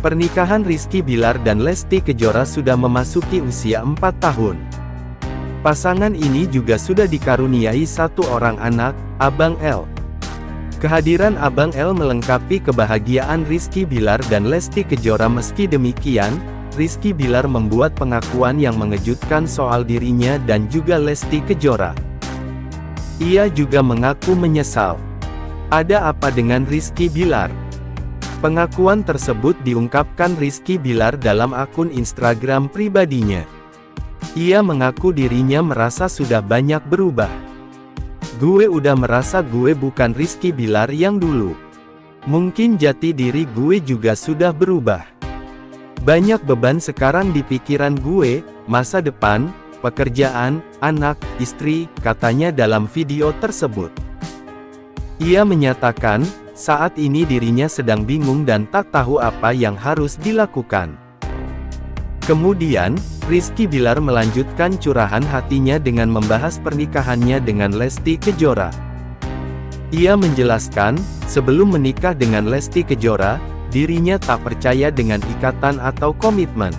Pernikahan Rizky Bilar dan Lesti Kejora sudah memasuki usia 4 tahun. Pasangan ini juga sudah dikaruniai satu orang anak, Abang L. Kehadiran Abang L melengkapi kebahagiaan Rizky Bilar dan Lesti Kejora. Meski demikian, Rizky Bilar membuat pengakuan yang mengejutkan soal dirinya dan juga Lesti Kejora. Ia juga mengaku menyesal. Ada apa dengan Rizky Bilar? Pengakuan tersebut diungkapkan Rizky Bilar dalam akun Instagram pribadinya. Ia mengaku dirinya merasa sudah banyak berubah. Gue udah merasa gue bukan Rizky Bilar yang dulu. Mungkin jati diri gue juga sudah berubah. Banyak beban sekarang di pikiran gue, masa depan, pekerjaan, anak, istri, katanya dalam video tersebut. Ia menyatakan, saat ini dirinya sedang bingung dan tak tahu apa yang harus dilakukan. Kemudian, Rizky Bilar melanjutkan curahan hatinya dengan membahas pernikahannya dengan Lesti Kejora. Ia menjelaskan, sebelum menikah dengan Lesti Kejora, dirinya tak percaya dengan ikatan atau komitmen.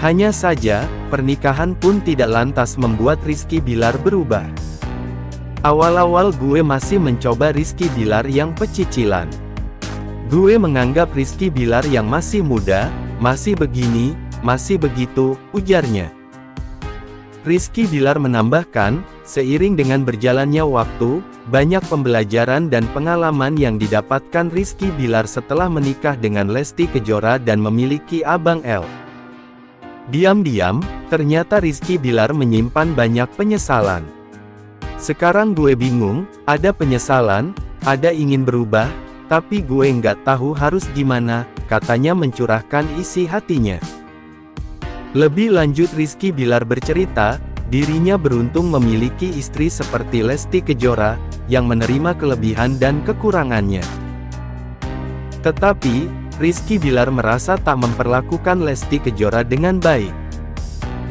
Hanya saja, pernikahan pun tidak lantas membuat Rizky Bilar berubah. Awal-awal gue masih mencoba Rizky Bilar yang pecicilan. Gue menganggap Rizky Bilar yang masih muda, masih begini, masih begitu, ujarnya. Rizky Bilar menambahkan, seiring dengan berjalannya waktu, banyak pembelajaran dan pengalaman yang didapatkan Rizky Bilar setelah menikah dengan Lesti Kejora dan memiliki Abang L. Diam-diam, ternyata Rizky Bilar menyimpan banyak penyesalan. Sekarang gue bingung, ada penyesalan, ada ingin berubah, tapi gue nggak tahu harus gimana, katanya mencurahkan isi hatinya. Lebih lanjut Rizky Bilar bercerita, dirinya beruntung memiliki istri seperti Lesti Kejora, yang menerima kelebihan dan kekurangannya. Tetapi, Rizky Bilar merasa tak memperlakukan Lesti Kejora dengan baik.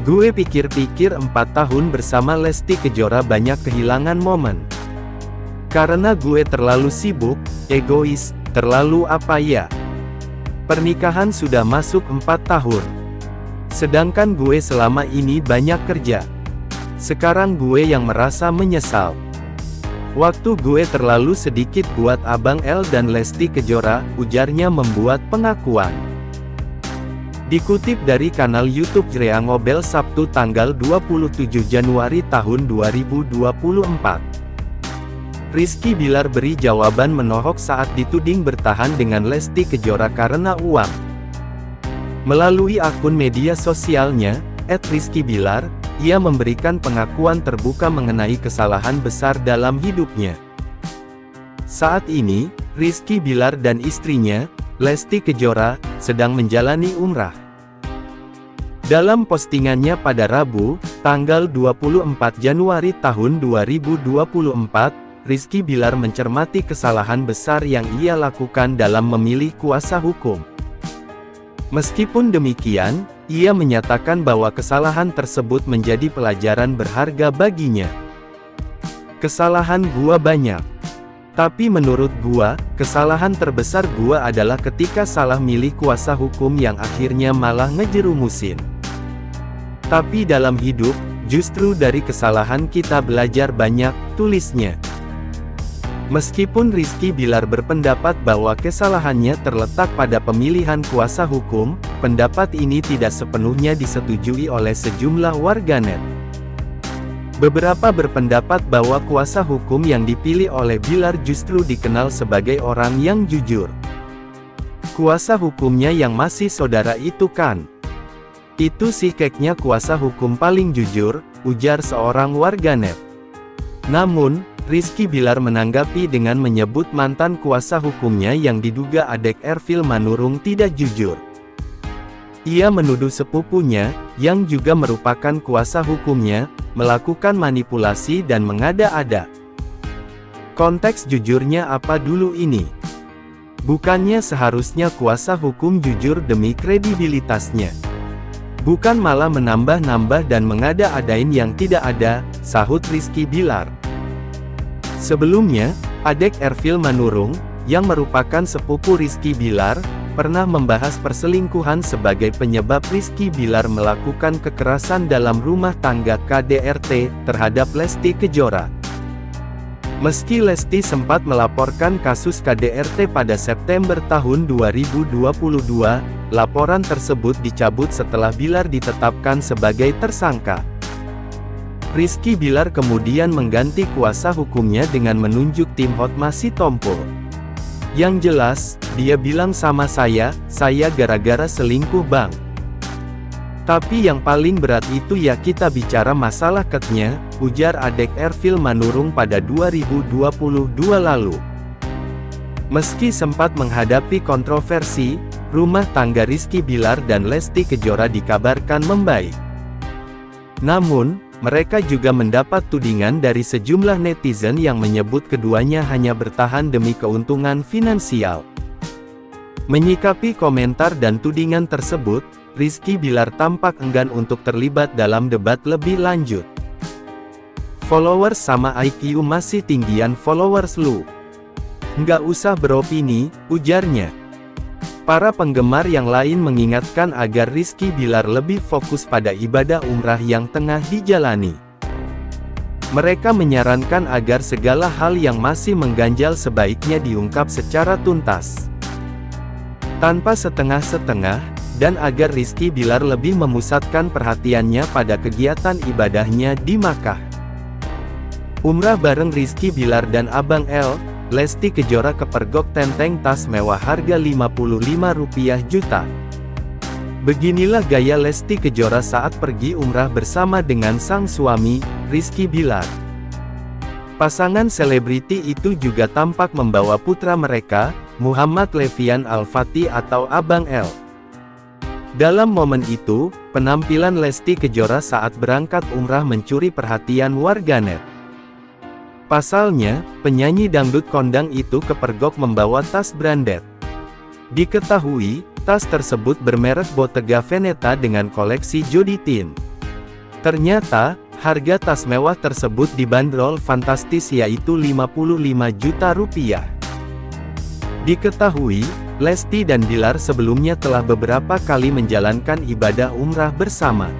Gue pikir-pikir 4 tahun bersama Lesti Kejora banyak kehilangan momen. Karena gue terlalu sibuk, egois, terlalu apa ya. Pernikahan sudah masuk 4 tahun. Sedangkan gue selama ini banyak kerja. Sekarang gue yang merasa menyesal. Waktu gue terlalu sedikit buat Abang L dan Lesti Kejora, ujarnya membuat pengakuan. Dikutip dari kanal YouTube Jrea Ngobel Sabtu tanggal 27 Januari tahun 2024. Rizky Bilar beri jawaban menohok saat dituding bertahan dengan Lesti Kejora karena uang. Melalui akun media sosialnya, @rizkybilar, ia memberikan pengakuan terbuka mengenai kesalahan besar dalam hidupnya. Saat ini, Rizky Bilar dan istrinya, Lesti Kejora, sedang menjalani umrah. Dalam postingannya pada Rabu, tanggal 24 Januari tahun 2024, Rizky Bilar mencermati kesalahan besar yang ia lakukan dalam memilih kuasa hukum. Meskipun demikian, ia menyatakan bahwa kesalahan tersebut menjadi pelajaran berharga baginya. Kesalahan gua banyak. Tapi menurut gua, kesalahan terbesar gua adalah ketika salah milih kuasa hukum yang akhirnya malah ngejerumusin. Tapi dalam hidup, justru dari kesalahan kita belajar banyak, tulisnya. Meskipun Rizky Bilar berpendapat bahwa kesalahannya terletak pada pemilihan kuasa hukum, pendapat ini tidak sepenuhnya disetujui oleh sejumlah warganet. Beberapa berpendapat bahwa kuasa hukum yang dipilih oleh Bilar justru dikenal sebagai orang yang jujur. Kuasa hukumnya yang masih saudara itu kan. Itu sih keknya kuasa hukum paling jujur, ujar seorang warganet. Namun, Rizky Bilar menanggapi dengan menyebut mantan kuasa hukumnya yang diduga adek Erfil Manurung tidak jujur. Ia menuduh sepupunya, yang juga merupakan kuasa hukumnya, melakukan manipulasi dan mengada-ada. Konteks jujurnya apa dulu ini? Bukannya seharusnya kuasa hukum jujur demi kredibilitasnya. Bukan malah menambah-nambah dan mengada-adain yang tidak ada, sahut Rizky Bilar. Sebelumnya, adek Erfil Manurung, yang merupakan sepupu Rizky Bilar, pernah membahas perselingkuhan sebagai penyebab Rizky Bilar melakukan kekerasan dalam rumah tangga KDRT terhadap Lesti Kejora. Meski Lesti sempat melaporkan kasus KDRT pada September tahun 2022, laporan tersebut dicabut setelah Bilar ditetapkan sebagai tersangka. Rizky Bilar kemudian mengganti kuasa hukumnya dengan menunjuk tim Hotma Sitompul. Yang jelas, dia bilang sama saya gara-gara selingkuh bang. Tapi yang paling berat itu ya kita bicara masalah ketnya, ujar adek Erfil Manurung pada 2022 lalu. Meski sempat menghadapi kontroversi, rumah tangga Rizky Bilar dan Lesti Kejora dikabarkan membaik. Namun, mereka juga mendapat tudingan dari sejumlah netizen yang menyebut keduanya hanya bertahan demi keuntungan finansial. Menyikapi komentar dan tudingan tersebut, Rizky Bilar tampak enggan untuk terlibat dalam debat lebih lanjut. Followers sama IQ masih tinggian followers lu. Nggak usah beropini, ujarnya. Para penggemar yang lain mengingatkan agar Rizky Bilar lebih fokus pada ibadah umrah yang tengah dijalani. Mereka menyarankan agar segala hal yang masih mengganjal sebaiknya diungkap secara tuntas, tanpa setengah-setengah, dan agar Rizky Bilar lebih memusatkan perhatiannya pada kegiatan ibadahnya di Makkah. Umrah bareng Rizky Bilar dan Abang L, Lesti Kejora kepergok tenteng tas mewah harga Rp55 juta. Beginilah gaya Lesti Kejora saat pergi umrah bersama dengan sang suami, Rizky Bilar. Pasangan selebriti itu juga tampak membawa putra mereka, Muhammad Levian Al-Fatih atau Abang L. Dalam momen itu, penampilan Lesti Kejora saat berangkat umrah mencuri perhatian warganet. Pasalnya, penyanyi dangdut kondang itu kepergok membawa tas branded. Diketahui, tas tersebut bermerek Bottega Veneta dengan koleksi Jody Tin. Ternyata, harga tas mewah tersebut dibanderol fantastis yaitu Rp55 juta. Diketahui, Lesti dan Bilar sebelumnya telah beberapa kali menjalankan ibadah umrah bersama.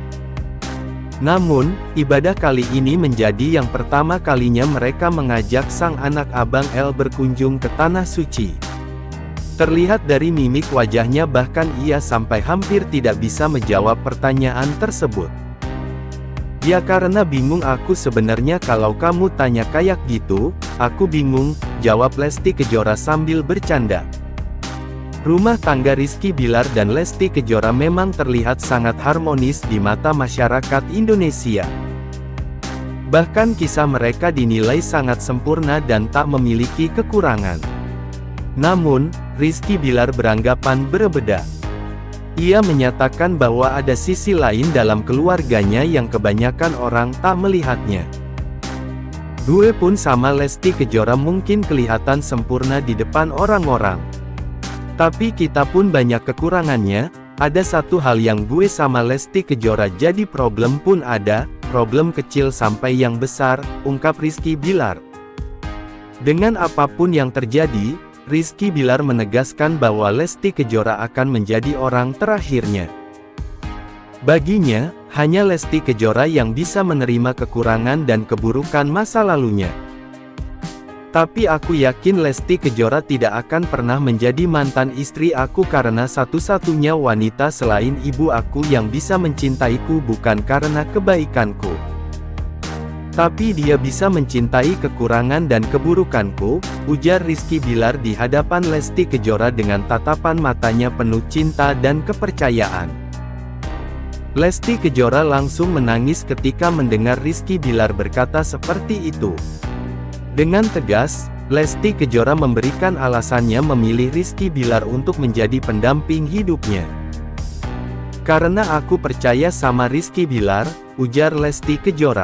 Namun, ibadah kali ini menjadi yang pertama kalinya mereka mengajak sang anak Abang L berkunjung ke Tanah Suci. Terlihat dari mimik wajahnya bahkan ia sampai hampir tidak bisa menjawab pertanyaan tersebut. Ya karena bingung aku sebenarnya kalau kamu tanya kayak gitu, aku bingung, jawab Lesti Kejora sambil bercanda. Rumah tangga Rizky Bilar dan Lesti Kejora memang terlihat sangat harmonis di mata masyarakat Indonesia. Bahkan kisah mereka dinilai sangat sempurna dan tak memiliki kekurangan. Namun, Rizky Bilar beranggapan berbeda. Ia menyatakan bahwa ada sisi lain dalam keluarganya yang kebanyakan orang tak melihatnya. Gue pun sama Lesti Kejora mungkin kelihatan sempurna di depan orang-orang. Tapi kita pun banyak kekurangannya, ada satu hal yang gue sama Lesti Kejora jadi problem pun ada, problem kecil sampai yang besar, ungkap Rizky Bilar. Dengan apapun yang terjadi, Rizky Bilar menegaskan bahwa Lesti Kejora akan menjadi orang terakhirnya. Baginya, hanya Lesti Kejora yang bisa menerima kekurangan dan keburukan masa lalunya. Tapi aku yakin Lesti Kejora tidak akan pernah menjadi mantan istri aku karena satu-satunya wanita selain ibu aku yang bisa mencintaiku bukan karena kebaikanku. Tapi dia bisa mencintai kekurangan dan keburukanku, ujar Rizky Bilar di hadapan Lesti Kejora dengan tatapan matanya penuh cinta dan kepercayaan. Lesti Kejora langsung menangis ketika mendengar Rizky Bilar berkata seperti itu. Dengan tegas, Lesti Kejora memberikan alasannya memilih Rizky Bilar untuk menjadi pendamping hidupnya. Karena aku percaya sama Rizky Bilar, ujar Lesti Kejora.